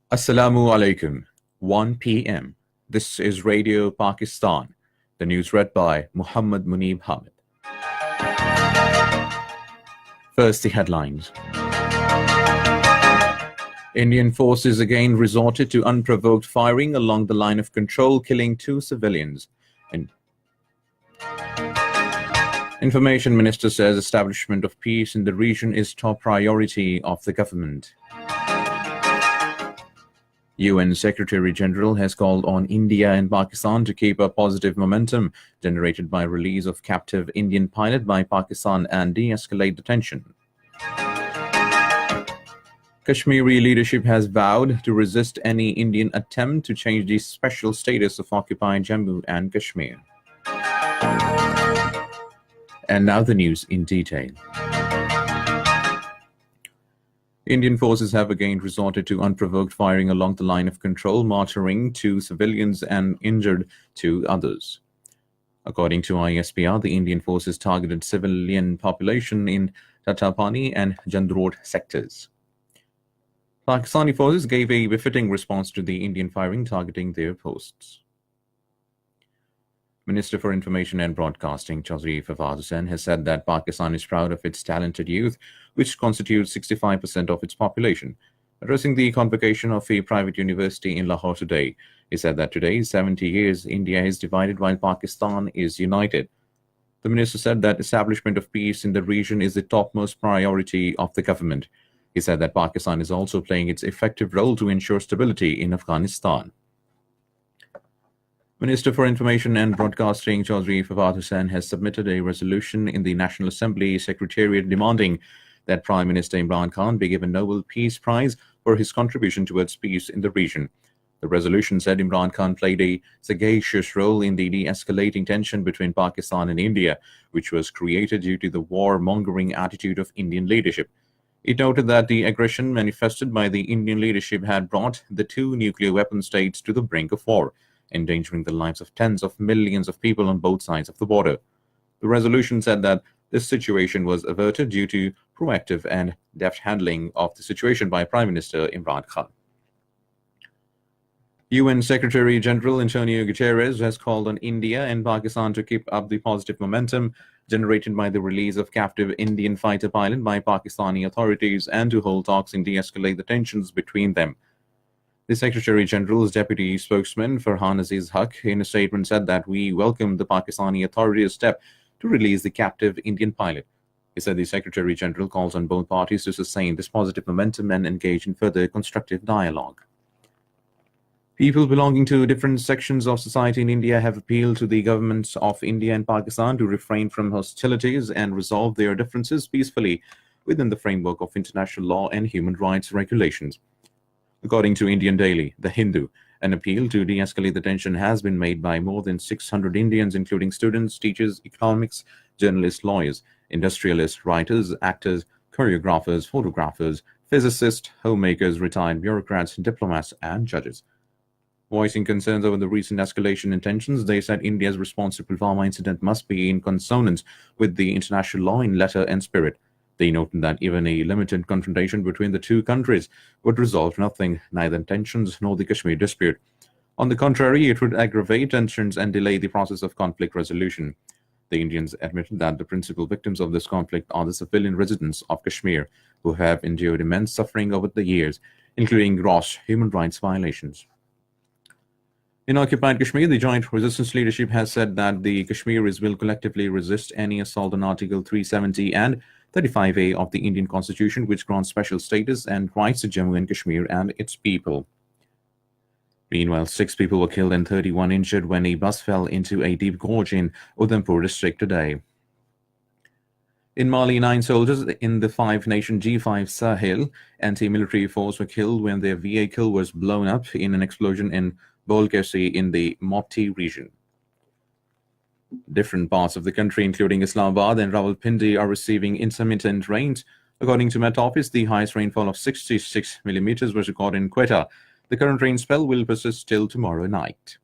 Assalamu alaikum. 1 p.m. This is Radio Pakistan. The news read by Muhammad Munib Hamid. First, the headlines. Indian forces again resorted to unprovoked firing along the line of control, killing 2 civilians. Information Minister says establishment of peace in the region is top priority of the government. UN Secretary-General has called on India and Pakistan to keep a positive momentum generated by release of captive Indian pilot by Pakistan and de-escalate the tension. Kashmiri leadership has vowed to resist any Indian attempt to change the special status of occupied Jammu and Kashmir. And now the news in detail. Indian forces have again resorted to unprovoked firing along the line of control, martyring 2 civilians and injured 2 others. According to ISPR, the Indian forces targeted civilian population in Tatapani and Jandrod sectors. Pakistani forces gave a befitting response to the Indian firing, targeting their posts. Minister for Information and Broadcasting Chaudhry Fawad Hussain has said that Pakistan is proud of its talented youth, which constitutes 65% of its population. Addressing the convocation of a private university in Lahore today, he said that today, 70 years, India is divided while Pakistan is united. The minister said that establishment of peace in the region is the topmost priority of the government. He said that Pakistan is also playing its effective role to ensure stability in Afghanistan. Minister for Information and Broadcasting Chaudhry Fawad Hussain has submitted a resolution in the National Assembly Secretariat demanding that Prime Minister Imran Khan be given Nobel Peace Prize for his contribution towards peace in the region. The resolution said Imran Khan played a sagacious role in the de-escalating tension between Pakistan and India, which was created due to the war-mongering attitude of Indian leadership. It noted that the aggression manifested by the Indian leadership had brought the 2 nuclear weapon states to the brink of war, endangering the lives of tens of millions of people on both sides of the border. The resolution said that this situation was averted due to proactive and deft handling of the situation by Prime Minister Imran Khan. UN Secretary-General Antonio Guterres has called on India and Pakistan to keep up the positive momentum generated by the release of captive Indian fighter pilot by Pakistani authorities and to hold talks and de-escalate the tensions between them. The Secretary-General's deputy spokesman, Farhan Aziz Haq, in a statement said that we welcome the Pakistani authorities' step to release the captive Indian pilot. He said the Secretary-General calls on both parties to sustain this positive momentum and engage in further constructive dialogue. People belonging to different sections of society in India have appealed to the governments of India and Pakistan to refrain from hostilities and resolve their differences peacefully within the framework of international law and human rights regulations. According to Indian Daily, The Hindu, an appeal to de-escalate the tension has been made by more than 600 Indians, including students, teachers, economics, journalists, lawyers, industrialists, writers, actors, choreographers, photographers, physicists, homemakers, retired bureaucrats, diplomats, and judges. Voicing concerns over the recent escalation in tensions, they said India's response to Pulwama incident must be in consonance with the international law in letter and spirit. They noted that even a limited confrontation between the 2 countries would resolve nothing, neither tensions nor the Kashmir dispute. On the contrary, it would aggravate tensions and delay the process of conflict resolution. The Indians admitted that the principal victims of this conflict are the civilian residents of Kashmir, who have endured immense suffering over the years, including gross human rights violations. In occupied Kashmir, the Joint Resistance Leadership has said that the Kashmiris will collectively resist any assault on Article 370 and 35A of the Indian Constitution, which grants special status and rights to Jammu and Kashmir and its people. Meanwhile, 6 people were killed and 31 injured when a bus fell into a deep gorge in Udhampur district today. In Mali, 9 soldiers in the 5-nation G5 Sahel anti-military force were killed when their vehicle was blown up in an explosion in Bolkesi in the Mopti region. Different parts of the country, including Islamabad and Rawalpindi, are receiving intermittent rains. According to Met Office, the highest rainfall of 66 millimeters was recorded in Quetta. The current rain spell will persist till tomorrow night.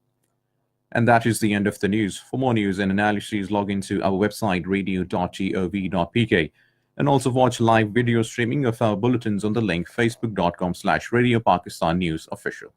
And that is the end of the news. For more news and analyses, log into our website radio.gov.pk. And also watch live video streaming of our bulletins on the link facebook.com/Radio Pakistan News Official.